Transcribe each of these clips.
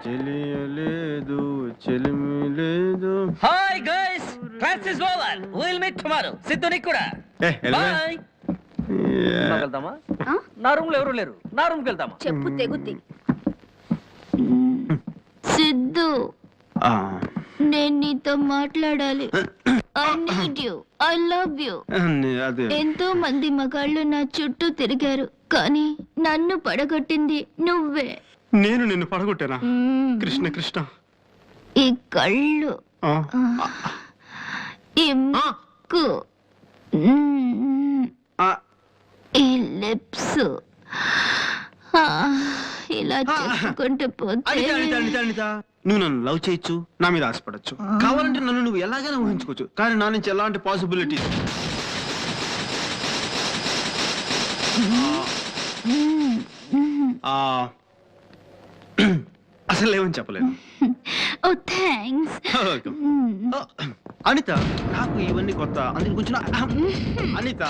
చెలియలేదు చెలిమి లేదు. Hi guys, class is over, will meet tomorrow. Siddhu నీకు కూడా బాయ్. వెళ్తామా? నా రూమ్ లో ఎవరు లేరు, నా రూమ్ కి వెళ్తామా? చెప్పు తెగుద్ది. సిద్ధు, నేను నీతో మాట్లాడాలి. I need you, I love you. ఎంతో మంది మగాళ్ళు నా చుట్టూ తిరిగారు, కానీ నన్ను పడగొట్టింది నువ్వే. నేను నిన్ను పడగొట్టానా? కృష్ణ కృష్ణ. ఈ కళ్ళు, ఈ ముక్కు, ఈ లిప్స్, ఇలా చెప్పుకుంటూ పోతే. నువ్వు నన్ను లవ్ చేయొచ్చు, నా మీద ఆశపడచ్చు, కావాలంటే నన్ను నువ్వు ఎలాగైనా ఊహించుకోవచ్చు, కానీ నా నుంచి ఎలాంటి పాసిబిలిటీ అసలు లేవని చెప్పలేను. ఓ థ్యాంక్స్. అనిత, నాకు ఇవన్నీ కొత్త, అందుకు కొంచెం అనిత.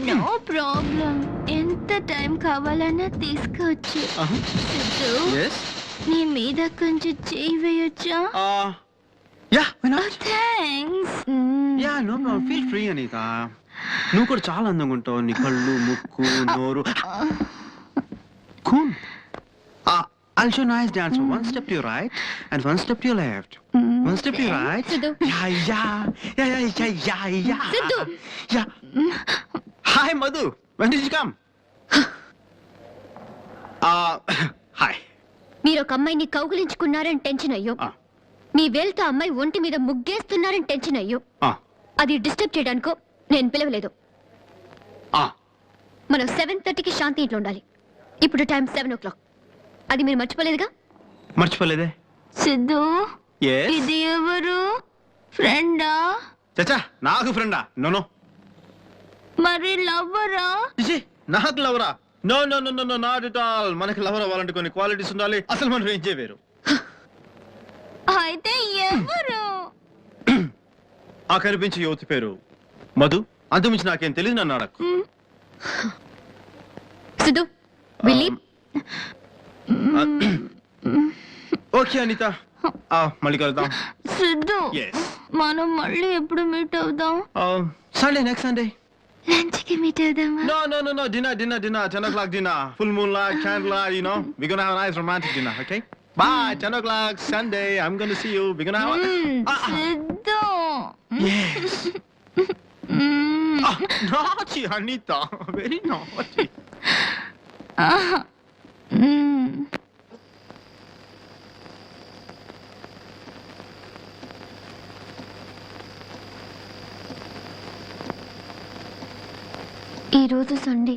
నో ప్రాబ్లం, ఎంత టైం కావాలన్నా తీసుకోవచ్చు. నీ మీద కొంచెం చేయి వేయొచ్చా? Thanks. Yeah no problem, feel free Anitha. నువ్వు కూడా చాలా అందంగా ఉంటావు, నీ కళ్ళు, ముక్కు, నోరు. Cool. I'll show nice dance. One step to your right and one step to your left. One step to your right. Sidhu. Yeah. Sidhu. Yeah. Hi, Madhu. When did you come? Hi. మీరు ఒక అమ్మాయిని కౌగులించుకున్నారని tension అయ్యో. మీ వేలుతో అమ్మాయి ఒంటి మీద ముగ్గేస్తున్నారని tension అయ్యో. అది డిస్టర్బ్ చేయడానికో నేను పిలవలేదు. మనం 7:30కి శాంతి ఇంట్లో ఉండాలి. ఇప్పుడు టైం 7 o'clock. అది మీరు మర్చిపోలేదుగా? మర్చిపోలేదే. సిద్ధు, ఇది ఎవరు? ఫ్రెండా? చచ్చా, నాకు ఫ్రెండా? నో. మరి లవ్వరా? నాకు లవరా? No, not at all. మనకి లవర్ అవ్వాలంటే కొన్ని క్వాలిటీస్ ఉండాలి. అసలు మన రేంజే వేరు. అయితే ఎవరు? ఆ కనిపించే యువతి పేరు మధు. అంతమించి నాకేం తెలియదు, నన్ను అడక్కు. సిద్ధు, విల్లి. ఓకే అనిత, మళ్ళీ కలుద్దాం. సిద్ధు, మనం మళ్ళీ ఎప్పుడు మీట్ అవుదాం? Sunday, next Sunday. లంచ్ కి meet అవుదామా? No. Dinner. 10 o'clock dinner. Full moonlight, candlelight, you know. We're gonna have a nice romantic dinner, okay? Bye. 10 o'clock Sunday. I'm gonna see you. We're gonna have Sidhu. Yes. Naughty, Anita. Very naughty. ఈరోజు Sunday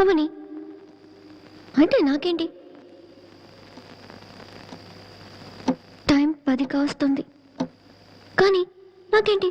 అవని అంటే నాకేంటి? Time 10 కావస్తుంది, కానీ నాకేంటి?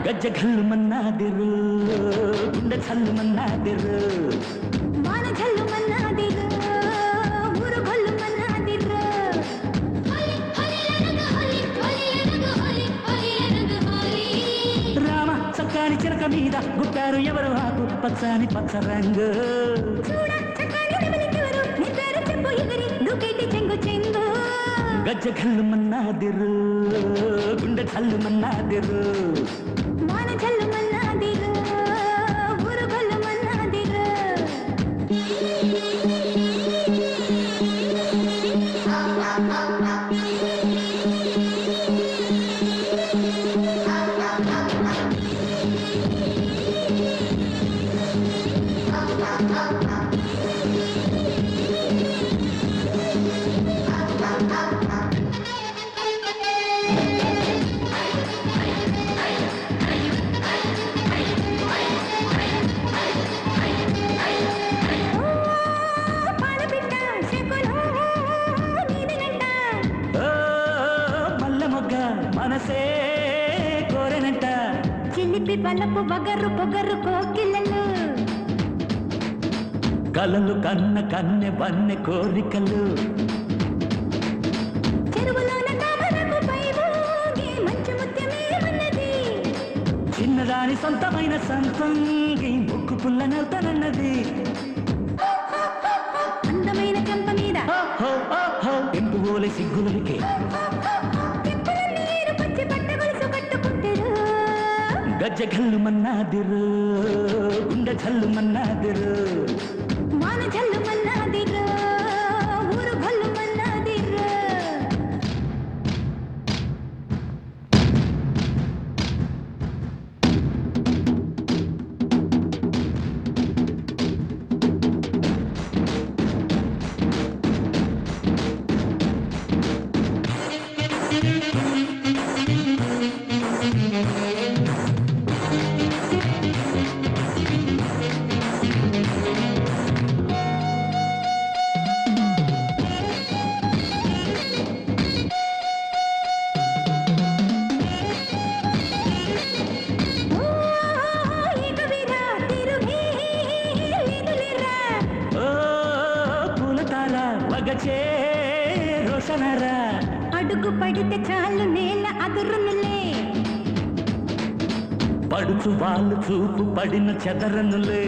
గజ్జఘల్లు మన్నాదిరు, గుండె చల్లు మన్నాదిరు, వాన చల్లు మన్నాదిరు, ఊరు గొల్లు మన్నాదిరు. రామ చక్కని చిలక మీద గుట్టారు ఎవరు ఆకు పచ్చని పచ్చ రంగు. గజ్జఘల్లు మన్నాదిరు, గుండె చల్లు మన్నాదిరు, వాన చల్లు మన్నాదిరు, ఊరు గొల్లు మన్నాదిరు. మల్లె మొగ్గ మనసే కోరెనంట చిలిపి బలపు బగరు పొగరు కోకిలలు కలలు కన్న కన్నె బన్నె కోరికలు చెరువులోన తామరకు పై ఊగి మంచు ముత్యమే ఉన్నది చిన్నదాని సొంతమైన సంతంగి ముక్కు పుల్ల నవ్వుతానన్నది అందమైన చెంప మీద పెంపు ఓలే సిగ్గులకే చెప్పులన్నీ ఏరుకొచ్చి పట్ట గొలుసు కట్టుకుంటారు గజ్జ గల్లు మన్నాదిరు గుండె జల్లు మన్నాదిరు వాన జల్లు మన్నాదిరు ఊరు గల్లు మన్నాదిరు వగచే రోషనరా అడుగు పడితే చాలు నేల అదురునులే పడుచు వాళ్ళు చూపు పడిన చెదరనులే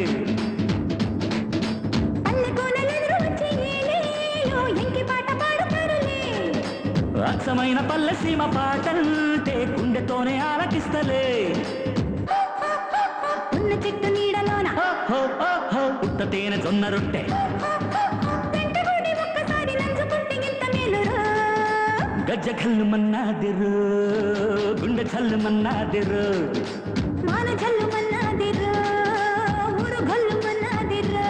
పల్లెకోనలెదురు వచ్చి ఏలేలో ఎంకి పాట పాడుతారులే అచ్చమైన పల్లె సీమ పాటంటే గుండెతోనే ఆలకిస్తలే ఉన్న చెట్టు నీడలోన పుట్టతేనె జొన్న రొట్టె వెంటబడి ఒక్కసారి నంచుకుంటే ఎంత మేలురా గజ్జ కల్లు మన్నాదిరు గుండె చల్లు మన్నాదిరు మాన జల్లు మన్నాదిరు ఊరు గల్లు మన్నాదిరు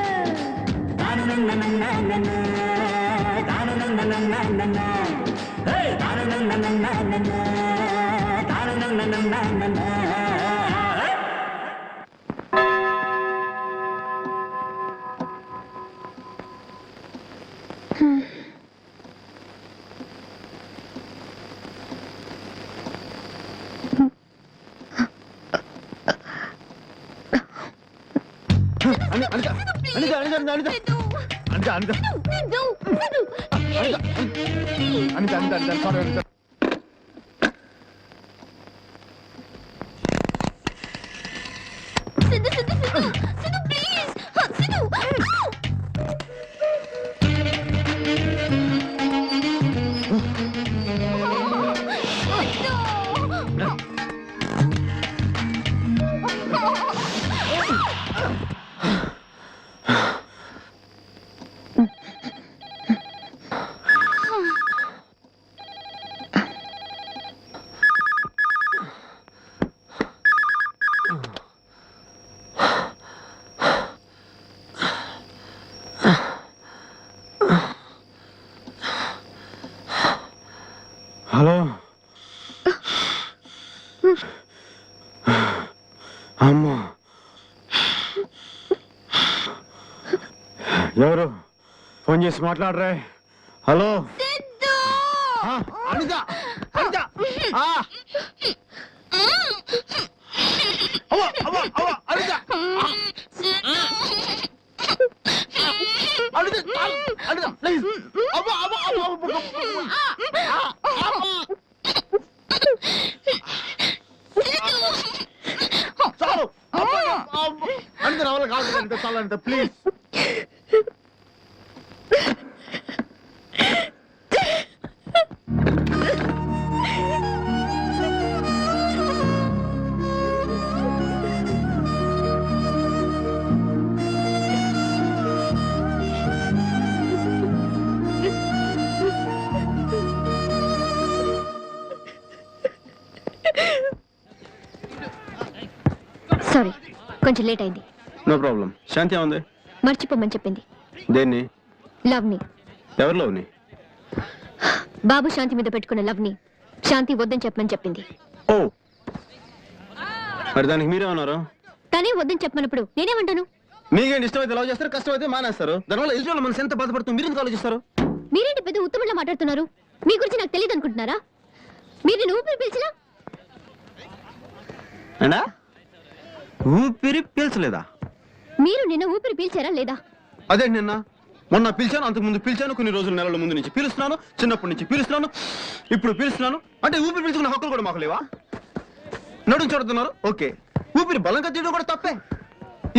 తాను నన్న నన్న నన్న తాను నన్న నన్న నన్న తాను నన్న నన్న నన్న తాను నన్న నన్న నన్న హలో అమ్మా ఎవరు ఫోన్ చేసి మాట్లాడరే హలో అనిత అనిత అనిత అనిత ప్లీజ్ చాలు అనిత నా వల్ల కాదు అనిత చాలు అనిత ప్లీజ్ సారీ, కొంచెం లేట్ అయింది. No problem. శాంతి ఉంది, మర్చిపోమని చెప్పింది. దేన్ని? లవ్ ని. ఎవరిలోని? బాబు శాంతి మీద పెట్టుకున్న లవ్ ని శాంతి వద్దని చెప్పమని చెప్పింది. ఓ మరి దానికి మీరే ఉన్నారు. తనే వద్దని చెప్పమన్నప్పుడు నేనేమంటాను? మీకేంటి ఇష్టమైతే లవ్ చేస్తారు, కష్టమైతే మానేస్తారు. దానివల్ల ఎదుటి మనసు ఎంత బాధపడుతుంది మీరు ఎందుకు ఆలోచిస్తారు? మీరేంటి పెద్ద ఉత్తమంలో మాట్లాడుతున్నారు? మీ గురించి నాకు తెలియదు అనుకుంటున్నారా? మీరు నేను ఊపిరి పీల్చినా అన్నా ఊపిరి పీల్చలేదా? మీరు నిన్న ఊపిరి పీల్చారా లేదా? అదే నిన్న మొన్న పిలిచాను, అంతకు ముందు పిలిచాను, కొన్ని రోజుల నెలల ముందు నుంచి పిలుస్తున్నాను, చిన్నప్పటి నుంచి పిలుస్తున్నాను, ఇప్పుడు పిలుస్తున్నాను. అంటే ఊపిరి పీల్చుకున్న హక్కులు కూడా మాకు లేవా? నడుం చూడుతున్నారు, ఓకే. ఊపిరి బలంగా తీయడం కూడా తప్పే.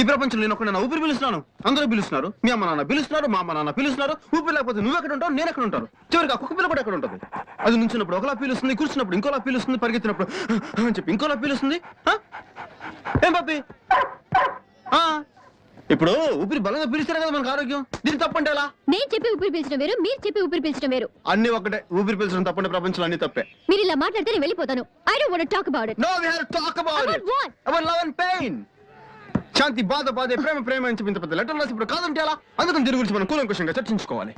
ఈ ప్రపంచంలో నేను ఒకటి ఊపిరి పిలుస్తున్నాను, అందరూ పిలుస్తున్నారు, మీ అమ్మ నాన్న పిలుస్తున్నారు, మా అమ్మ నాన్న పిలుస్తున్నారు. ఊపిరి లేకపోతే నువ్వు ఎక్కడ ఉంటావు, నేను ఎక్కడ ఉంటాను? చివరికి ఆ కుక్క పిల్ల కూడా ఎక్కడ ఉంటుంది? అది నుంచినప్పుడు ఒకలా పీలుస్తుంది, కూర్చున్నప్పుడు ఇంకోలా పీలుస్తుంది, పరిగెత్తినప్పుడు అని చెప్పి ఇంకోలా పీలుస్తుంది. ఏం పప్పి? ఇప్పుడు ఊపిరి బలంగా పిలిస్తేనే కదా మనకు ఆరోగ్యం. దీన్ని తప్పంటే ఎలా? నేను చెప్పి ఊపిరి పీల్చడం వేరు, మీరు చెప్పి ఊపిరి పీల్చడం వేరు. అన్ని ఒకటే. ఊపిరి పీల్చడం తప్పంటే ప్రపంచంలో అన్ని తప్పే. మీరు ఇలా మాట్లాడితే నేను వెళ్ళిపోతాను. I don't want to talk about it. No we have to talk about About it. what? About love and pain. Shanti బాధ బాధే, ప్రేమ ప్రేమ అని చెప్పి ఇంత పెద్ద లెటర్ రాసి ఇప్పుడు కాదంటే ఎలా? అందుకని దీని గురించి మనం కూలంకుషంగా చర్చించుకోవాలి.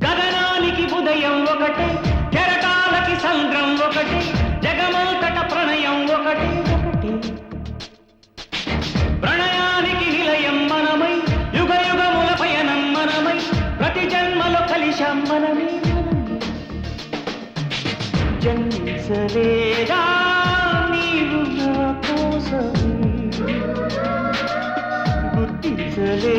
గగనానికి ఉదయం ఒకటి, కెరటాలకి సంద్రం ఒకటి, జగమంతట ప్రణయం ఒకటి ఒకటి. ప్రణయానికి నిలయం మనమై, యుగ యుగముల పయనం మనమై, ప్రతి జన్మలో కలిశాం మనమే. జన్మించలేదా నీవు నా కోసమే, గుర్తించలే